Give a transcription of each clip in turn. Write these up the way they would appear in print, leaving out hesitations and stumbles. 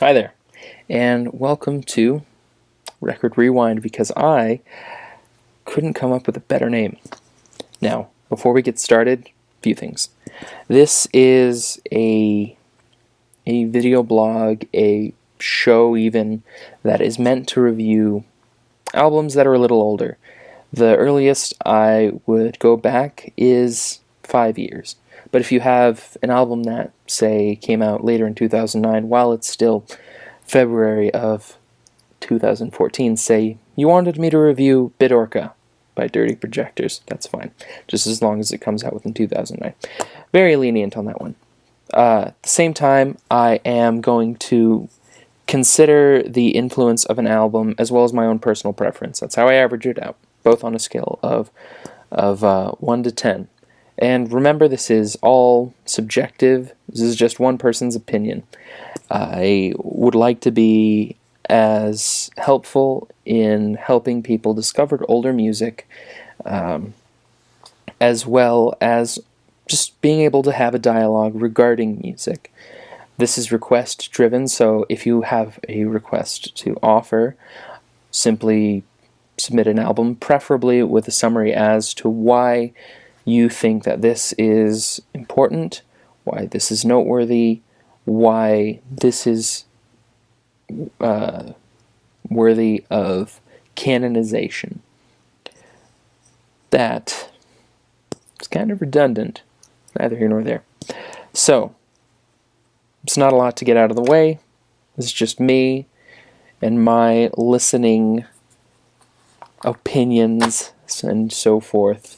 Hi there, and welcome to Record Rewind because I couldn't come up with a better name. Now, before we get started, a few things. This is a video blog, a show even, that is meant to review albums that are a little older. The earliest I would go back is 5 years. But if you have an album that, say, came out later in 2009, while it's still February of 2014, say you wanted me to review Bidorka by Dirty Projectors, that's fine, just as long as it comes out within 2009. Very lenient on that one. At the same time, I am going to consider the influence of an album as well as my own personal preference. That's how I average it out, both on a scale of 1 to 10. And remember, this is all subjective. This is just one person's opinion. I would like to be as helpful in helping people discover older music, as well as just being able to have a dialogue regarding music. This is request driven, so if you have a request to offer, simply submit an album, preferably with a summary as to why you think that this is important, why this is noteworthy, why this is worthy of canonization. That is kind of redundant, neither here nor there. So, it's not a lot to get out of the way. This is just me and my listening opinions and so forth.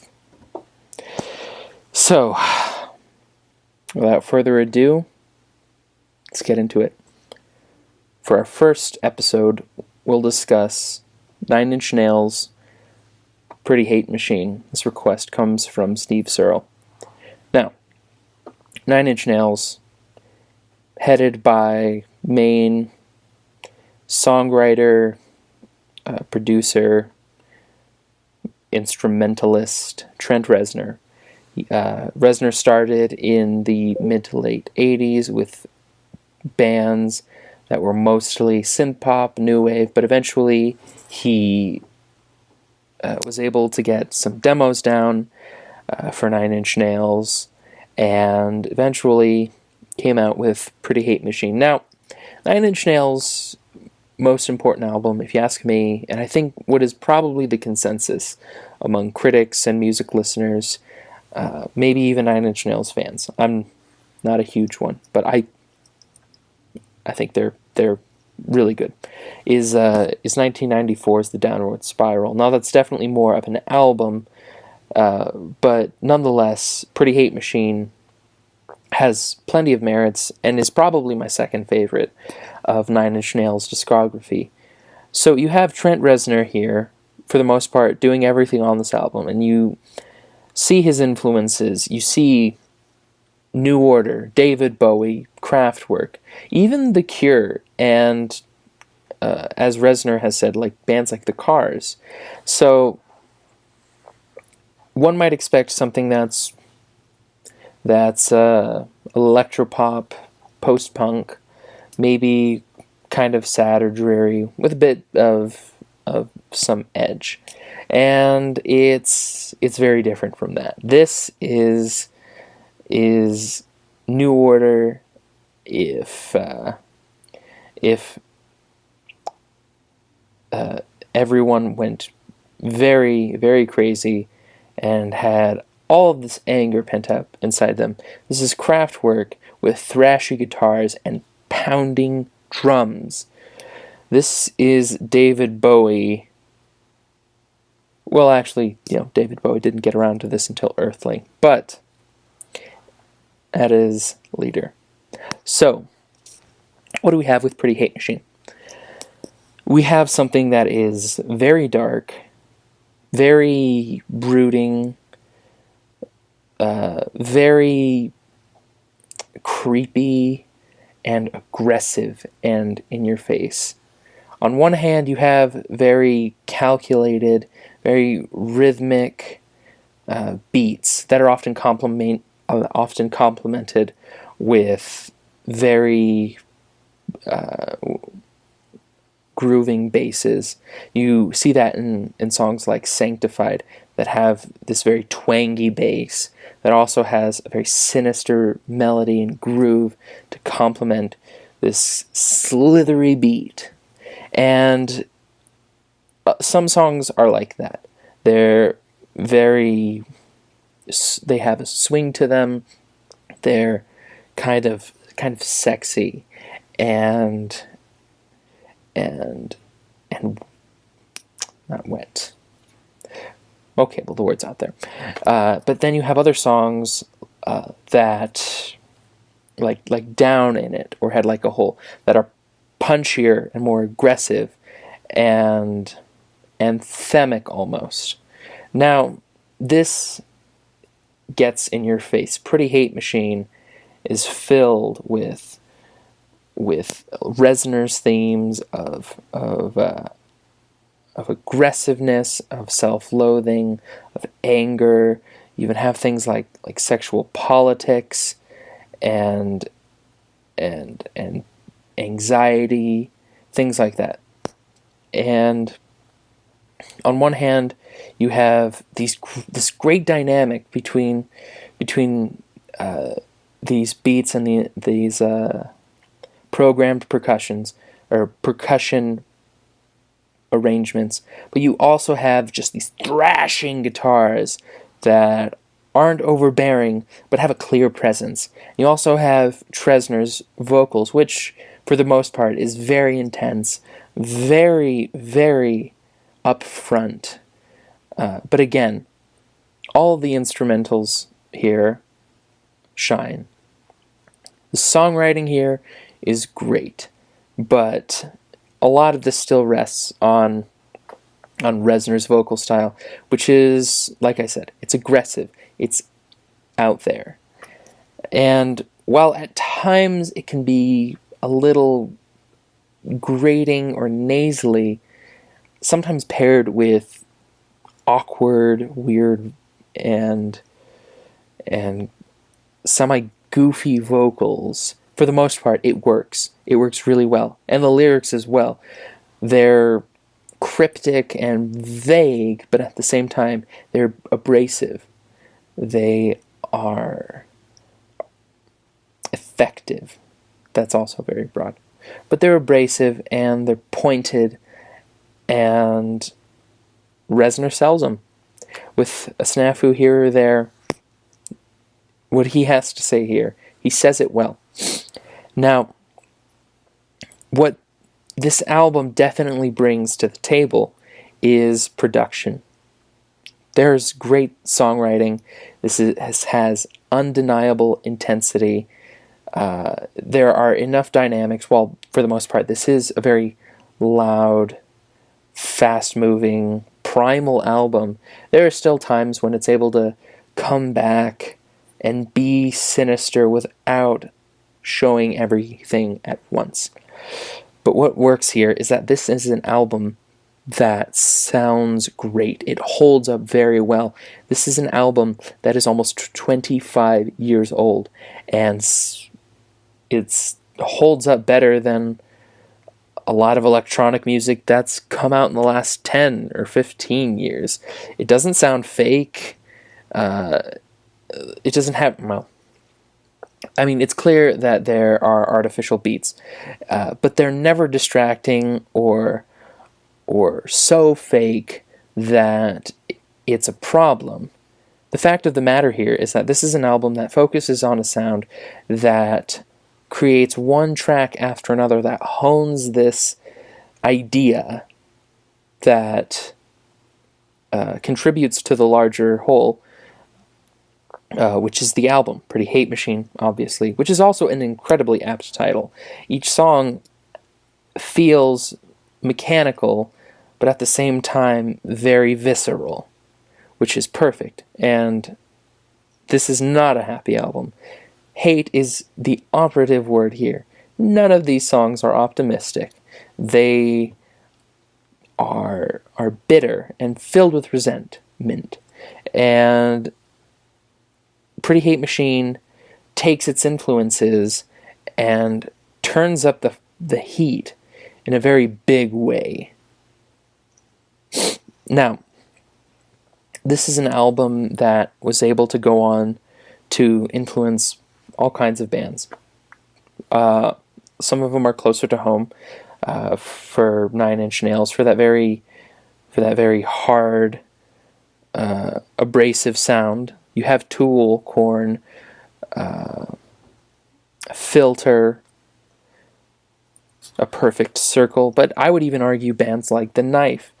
So, without further ado, let's get into it. For our first episode, we'll discuss Nine Inch Nails' Pretty Hate Machine. This request comes from Steve Searle. Now, Nine Inch Nails, headed by main songwriter, producer, instrumentalist Trent Reznor. Reznor started in the mid to late 80s with bands that were mostly synth-pop, new wave, but eventually he was able to get some demos down for Nine Inch Nails, and eventually came out with Pretty Hate Machine. Now, Nine Inch Nails' most important album, if you ask me, and I think what is probably the consensus among critics and music listeners, maybe even Nine Inch Nails fans. I'm not a huge one, but I think they're really good. Is 1994's The Downward Spiral. Now that's definitely more of an album, but nonetheless, Pretty Hate Machine has plenty of merits and is probably my second favorite of Nine Inch Nails' discography. So you have Trent Reznor here, for the most part, doing everything on this album, and you see his influences. You see New Order, David Bowie, Kraftwerk, even The Cure, and as Reznor has said, like bands like The Cars. So one might expect something that's electropop, post-punk, maybe kind of sad or dreary, with a bit of some edge. And it's very different from that. This is New Order if everyone went very, very crazy and had all of this anger pent up inside them. This is Kraftwerk with thrashy guitars and pounding drums. This is David Bowie. Well, actually, David Bowie didn't get around to this until Earthling, but that is later. So, what do we have with Pretty Hate Machine? We have something that is very dark, very brooding, very creepy and aggressive and in your face. On one hand, you have very calculated, very rhythmic beats that are often complemented with very grooving basses. You see that in songs like Sanctified, that have this very twangy bass that also has a very sinister melody and groove to complement this slithery beat. And some songs are like that. They're they have a swing to them. They're kind of sexy and not wet. Okay, well, the word's out there. But then you have other songs that like Down in It or Head Like a Hole that are punchier and more aggressive and anthemic almost. Now, this gets in your face. Pretty Hate Machine is filled with Reznor's themes of aggressiveness, of self-loathing, of anger. You even have things like sexual politics and anxiety, things like that. And on one hand, you have this great dynamic between these beats and these programmed percussion arrangements, but you also have just these thrashing guitars that aren't overbearing but have a clear presence. You also have Reznor's vocals, which for the most part is very intense, very, very upfront. But again, all the instrumentals here shine. The songwriting here is great, but a lot of this still rests on Reznor's vocal style, which is, like I said, it's aggressive, it's out there. And while at times it can be a little grating or nasally, sometimes paired with awkward, weird, and semi-goofy vocals, for the most part, it works. It works really well. And the lyrics as well. They're cryptic and vague, but at the same time, they're abrasive. They are effective. That's also very broad. But they're abrasive, and they're pointed, and Reznor sells them. With a snafu here or there, what he has to say here, he says it well. Now, what this album definitely brings to the table is production. There's great songwriting. This has undeniable intensity. There are enough dynamics. While for the most part, this is a very loud, fast-moving, primal album, there are still times when it's able to come back and be sinister without showing everything at once. But what works here is that this is an album that sounds great. It holds up very well. This is an album that is almost 25 years old, and it holds up better than a lot of electronic music that's come out in the last 10 or 15 years. It doesn't sound fake. It doesn't have, well, I mean, it's clear that there are artificial beats, but they're never distracting or so fake that it's a problem. The fact of the matter here is that this is an album that focuses on a sound that creates one track after another that hones this idea that contributes to the larger whole, which is the album, Pretty Hate Machine, obviously, which is also an incredibly apt title. Each song feels mechanical, but at the same time very visceral, which is perfect. And this is not a happy album. Hate is the operative word here. None of these songs are optimistic. They are bitter and filled with resentment. And Pretty Hate Machine takes its influences and turns up the the heat in a very big way. Now, this is an album that was able to go on to influence all kinds of bands. Some of them are closer to home. For Nine Inch Nails, for that very hard, abrasive sound. You have Tool, Korn, Filter, A Perfect Circle, but I would even argue bands like The Knife,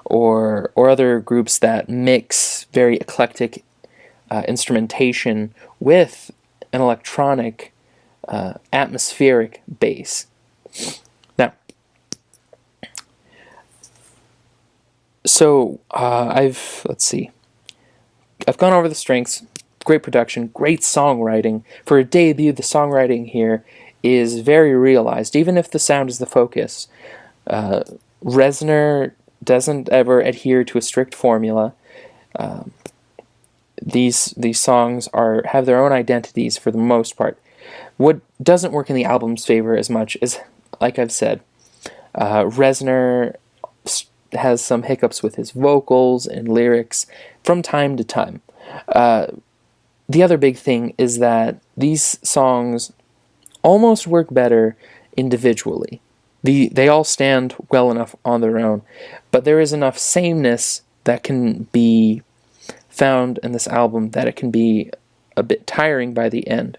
or other groups that mix very eclectic instrumentation with an electronic, atmospheric bass. Now, so I've gone over the strengths. Great production, great songwriting. For a debut, the songwriting here is very realized, even if the sound is the focus. Reznor doesn't ever adhere to a strict formula. These songs have their own identities for the most part. What doesn't work in the album's favor as much is, like I've said, Reznor has some hiccups with his vocals and lyrics from time to time. The other big thing is that these songs almost work better individually. They all stand well enough on their own, but there is enough sameness that can be found in this album that it can be a bit tiring by the end.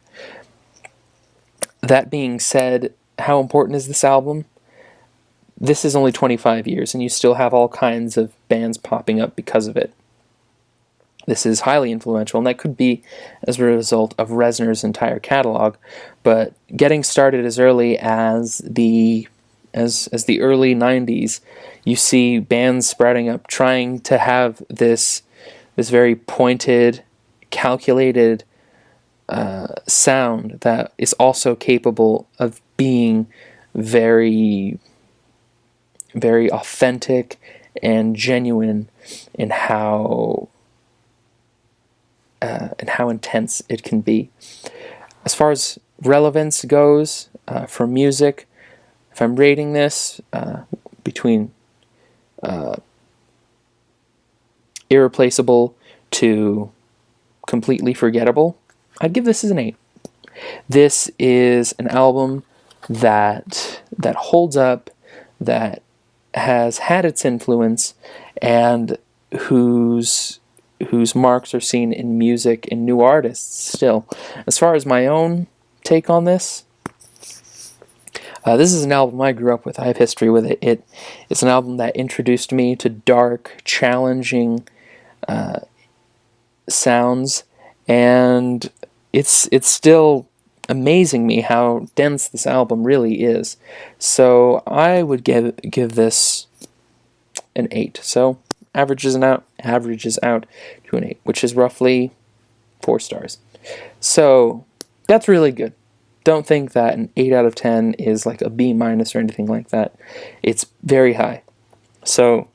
That being said, how important is this album? This is only 25 years, and you still have all kinds of bands popping up because of it. This is highly influential, and that could be as a result of Reznor's entire catalog. But getting started as early as the early 90s, you see bands sprouting up trying to have this very pointed, calculated sound that is also capable of being very, very authentic and genuine in how intense it can be. As far as relevance goes for music, if I'm rating this between irreplaceable to completely forgettable, I'd give this as an 8. This is an album that holds up, that has had its influence, and whose marks are seen in music and new artists still. As far as my own take on this, this is an album I grew up with. I have history with it. It's an album that introduced me to dark, challenging sounds, and it's still amazing me how dense this album really is. So I would give this an 8. So averages out to an 8, which is roughly 4 stars. So that's really good. Don't think that an 8 out of 10 is like a B- or anything like that. It's very high. So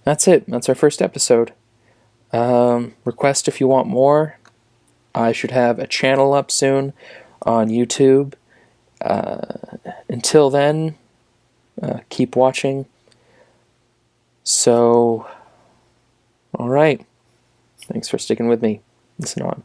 that's it. That's our first episode. Request if you want more. I should have a channel up soon on YouTube. Until then, keep watching. So, alright. Thanks for sticking with me. Listen on.